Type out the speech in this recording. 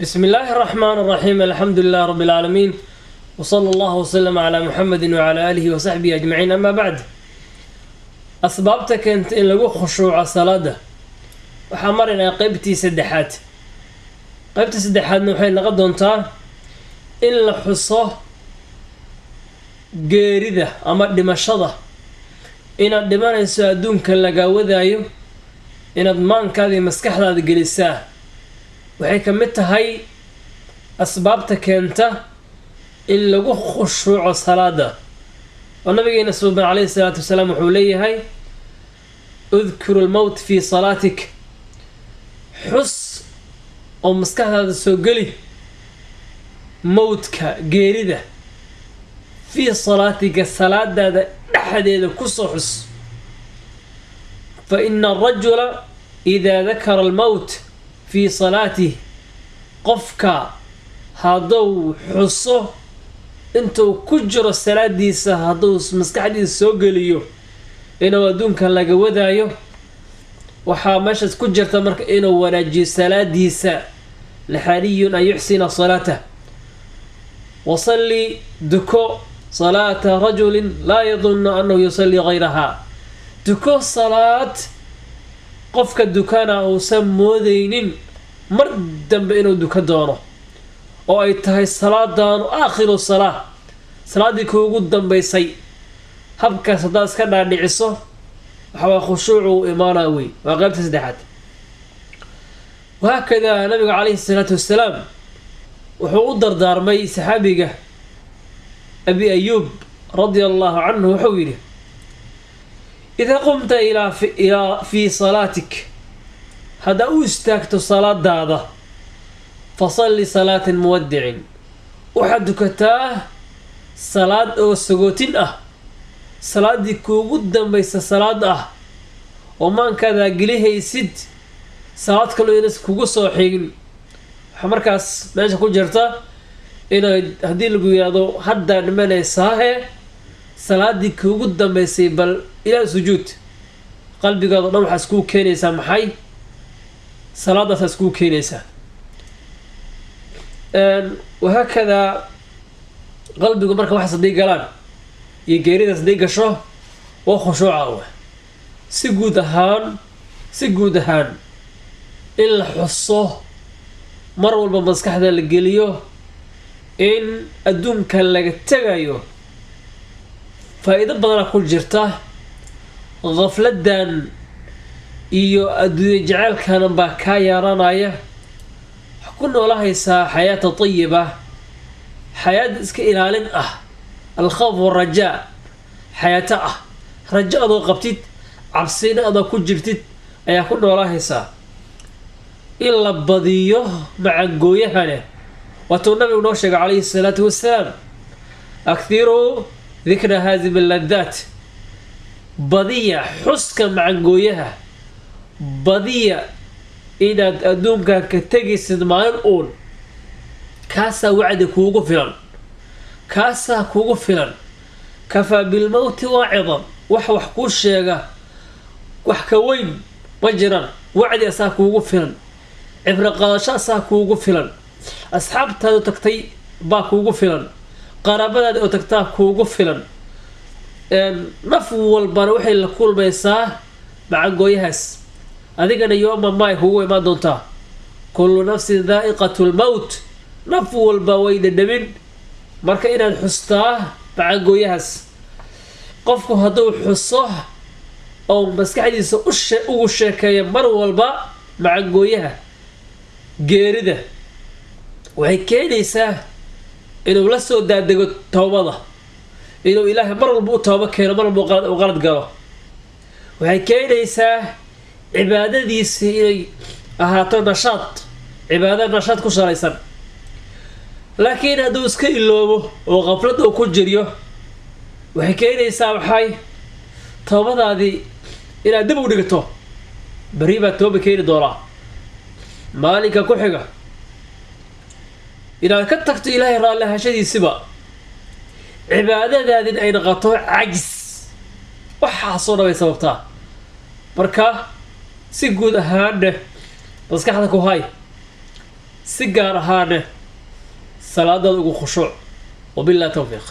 بسم الله الرحمن الرحيم. الحمد لله رب العالمين، وصلى الله وسلم على محمد وعلى آله وصحبه أجمعين. أما بعد، أسبابتك أنت إن لغو خشوع صلاة وحمرنا قيبتي سدحات نوحين لغد انتا إن لحصة قيردة أما دمشضة إن الدمان يسادون كاللقا وذايو إن الدمان كاذي مسكح ذا قلساه waxay ka mid tahay asbaabta keenta in lagu khushuuco salaada. oo nabigeena sallallahu alayhi salaatu wasalaam wuxuu leeyahay udhkuru al-maut fi salaatik, xus oo maskaxdaada soo geli mawtka geerida fi salaatika salaadaada dhexdeeda ku soo xus. fa inna ar-rajula idha dhakara al-maut في صلاته قفك هادو حصو انتو كجر الصلاة ديسا هادو مسكح ديسا سوغليو إنو ودونك لغا ودايو وحا ماشت كجر تمرك إنو ونجي صلاة ديسا لحالي أن يحسن صلاته. وصلي دكو صلاة رجل لا يظن أنه يصلي غيرها. دكو صلاة qofka dukana uusan moodaynin mar dambe inuu duka doono oo ay tahay salaadan aakhiru salaadii kuugu dambaysay. habkaas haddaad iska dhaadhiciso waxaa khushuucu imaanaa wey, waa qaybta saddexaad. wahaakadaa nabiga calayhi salaatu wasalaam wuxuu u dardaarmay saxaabiga abi ayuub radia allahu canhu, wuxuu yidhi إذا قمت في صلاتك هذا أستاكت صلاة داضة فصلي صلاة مودع وحدك تاه صلاة أو سقوتين صلاة دي كوغدا بيس صلاة ومان كذا قليه يسد صلاة كله ينس كوغو صوحيين حمركاس ماشي كو جرتا إنه هدي لقو حدا نمانا يساهي صلاة دي كوغدا بيس بل إلى سجود قلبك ضم حسكو كينيسا محي صلاة حسكو كينيسا. وهكذا قلبك مركب واحد صديق قلان يجري صديق شو وخشوعه سجود هان إلا حصه مرة بالمسكح ذا الجليو إن أدوم كان تجايو فإذا بدنا كل جرته غفلدان iyo adduunyo jacaylkaanan baa kaa yaaraanaya. wax ku noolahaysaa xayaata tayiba, xayaad iska ilaalin ah, alkhawf warajaa, xayaato ah, rajo adoo qabtid, cabsina adoo ku jirtid ayaa ku noolahaysaa. in la badiyo macangooyahane waatuu nabigu noo sheegay calayhi salaatu wasalaam akthiru dikra haazim alladaat, badiya xuska macangooyaha, badiya inaad adduunkan ka tegaysid maalin uun. kaasaa wacdi kuugu filan, kaasaa kuugu filan. kafaa bilmowti waacidan, wax kuu sheega wax ka weyn ma jiraan. wacdi asaa kuugu filan, cibro qaadasho asaa kuugu filan, asxaabtaadu tagtay baa kuugu filan, qaraabadaada oo tagtaa kuugu filan. naf walbana waxay la kulmaysaa macangooyahaas. adigana yooma maay kugu imaan doontaa. kullu nafsin daa'iqatu lmowt, naf walba way dhadhamin. marka inaad xustaa macangooyahaas. qofku hadduu xuso oo maskaxdiisa ugu sheekeeya mar walba macangooyaha geerida, waxay keenaysaa inuu la soo daadego towbada, inuu ilaahay mar walba u toobo keeno, mar walba u qalad galo. waxay keenaysaa cibaadadiisii inay ahaato nashaad, cibaado nashaad ku salaysan. laakiin hadduu iska iloobo oo qaflad uu ku jiryo, waxay keenaysaa maxay toobadaadii inaad dib u dhigto. beri baad tooba keeni doonaa maalinka ku xiga, inaad ka tagto ilaahay raalli ahashadiisiba, cibaadadaadin ay noqoto cajis. waxaasoo dhan bay sababtaa. marka si guud ahaan maskaxda ku hay si gaar ahaana salaadaada ugu khushuuc wabillahi tawfiiq